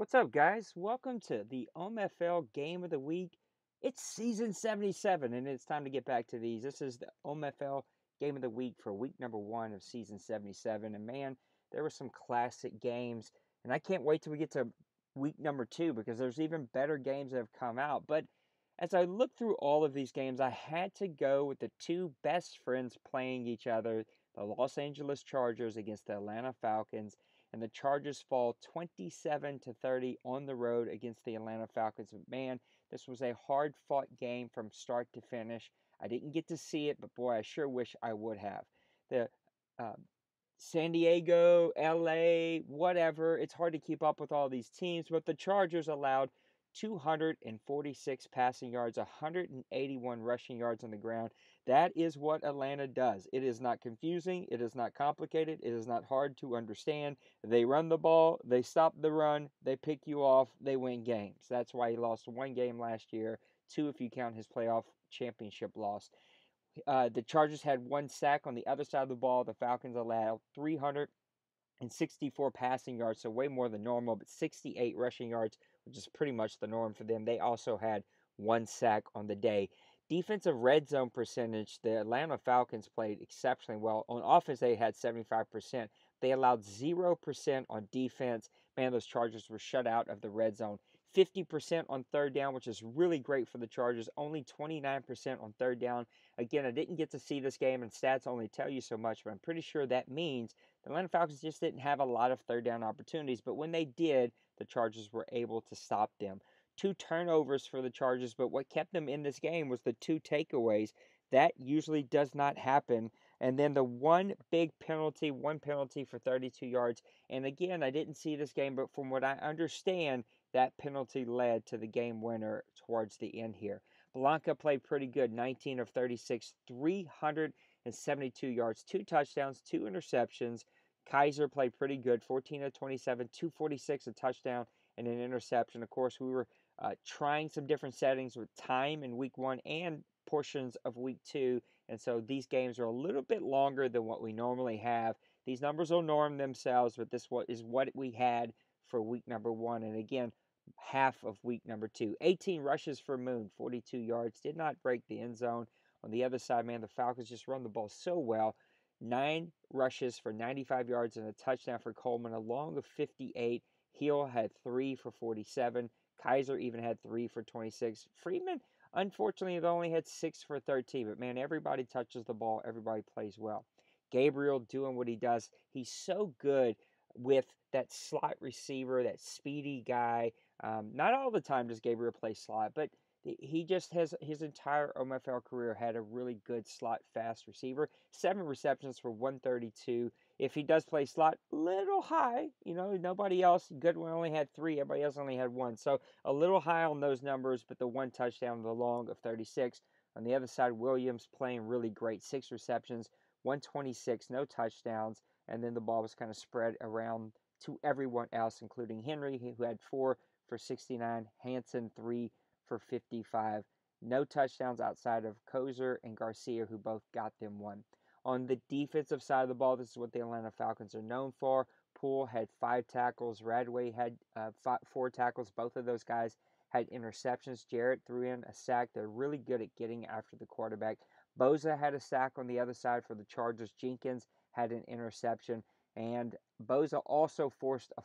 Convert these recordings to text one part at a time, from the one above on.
What's up, guys? Welcome to the OMFL Game of the Week. It's season 77, and it's time to get back to these. This is the OMFL Game of the Week for week number 1 of season 77. And man, there were some classic games, and I can't wait till we get to week number 2 because there's even better games that have come out. But as I look through all of these games, I had to go with the two best friends playing each other, the Los Angeles Chargers against the Atlanta Falcons, and the Chargers fall 27-30 on the road against the Atlanta Falcons. But man, this was a hard-fought game from start to finish. I didn't get to see it, but boy, I sure wish I would have. The uh, San Diego, LA, whatever. It's hard to keep up with all these teams, but the Chargers allowed 246 passing yards, 181 rushing yards on the ground. That is what Atlanta does. It is not confusing. It is not complicated. It is not hard to understand. They run the ball. They stop the run. They pick you off. They win games. That's why he lost one game last year, two if you count his playoff championship loss. The Chargers had one sack on the other side of the ball. The Falcons allowed 364 passing yards, so way more than normal, but 68 rushing yards, which is pretty much the norm for them. They also had one sack on the day. Defensive red zone percentage, the Atlanta Falcons played exceptionally well. On offense, they had 75%. They allowed 0% on defense. Man, those Chargers were shut out of the red zone. 50% on third down, which is really great for the Chargers. Only 29% on third down. Again, I didn't get to see this game, and stats only tell you so much, but I'm pretty sure that means the Atlanta Falcons just didn't have a lot of third down opportunities, but when they did, the Chargers were able to stop them. Two turnovers for the Chargers, but what kept them in this game was the two takeaways. That usually does not happen. And then the one penalty for 32 yards. And again, I didn't see this game, but from what I understand, that penalty led to the game winner towards the end here. Blanca played pretty good, 19 of 36, 372 yards, two touchdowns, two interceptions. Kaiser played pretty good, 14 of 27, 246, a touchdown, and an interception. Of course, we were trying some different settings with time in week 1 and portions of week 2, and so these games are a little bit longer than what we normally have. These numbers will norm themselves, but this is what we had for week number 1, and again, half of week number 2. 18 rushes for Moon, 42 yards, did not break the end zone. On the other side, man, the Falcons just run the ball so well. 9 rushes for 95 yards and a touchdown for Coleman, along with 58. Hill had 3 for 47. Kaiser even had 3 for 26. Freeman, unfortunately, they only had 6 for 13. But, man, everybody touches the ball. Everybody plays well. Gabriel doing what he does. He's so good with that slot receiver, that speedy guy. Not all the time does Gabriel play slot, but he just has his entire OMFL career had a really good slot fast receiver. 7 receptions for 132. If he does play slot, little high. Nobody else. Goodwin only had 3. Everybody else only had 1. So a little high on those numbers, but the one touchdown, the long of 36. On the other side, Williams playing really great. 6 receptions, 126, no touchdowns. And then the ball was kind of spread around to everyone else, including Henry, who had 4 for 69. Hanson, 3 for 55. No touchdowns outside of Kozer and Garcia, who both got them 1. On the defensive side of the ball, this is what the Atlanta Falcons are known for. Poole had 5 tackles. Radway had 4 tackles. Both of those guys had interceptions. Jarrett threw in a sack. They're really good at getting after the quarterback. Boza had a sack on the other side for the Chargers. Jenkins had an interception. And Boza also forced a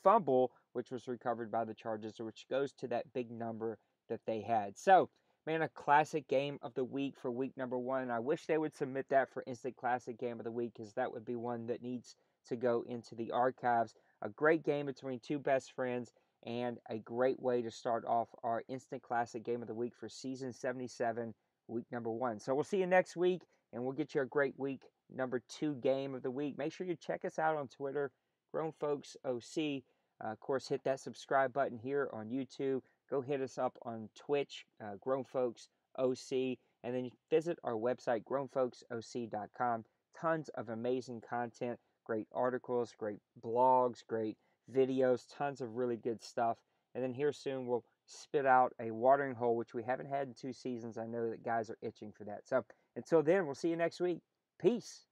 fumble, which was recovered by the Chargers, which goes to that big number that they had. So, man, a classic game of the week for week number 1. I wish they would submit that for InstaClassic Game of the Week, because that would be one that needs to go into the archives. A great game between two best friends, and a great way to start off our InstaClassic Game of the Week for Season 77, week number 1. So we'll see you next week, and we'll get you a great week number 2 game of the week. Make sure you check us out on Twitter, Grown Folks OC. Of course, hit that subscribe button here on YouTube. Go hit us up on Twitch, Grown Folks OC, and then visit our website, grownfolksoc.com. Tons of amazing content, great articles, great blogs, great videos, tons of really good stuff. And then here soon we'll spit out a watering hole, which we haven't had in 2 seasons. I know that guys are itching for that. So until then, we'll see you next week. Peace.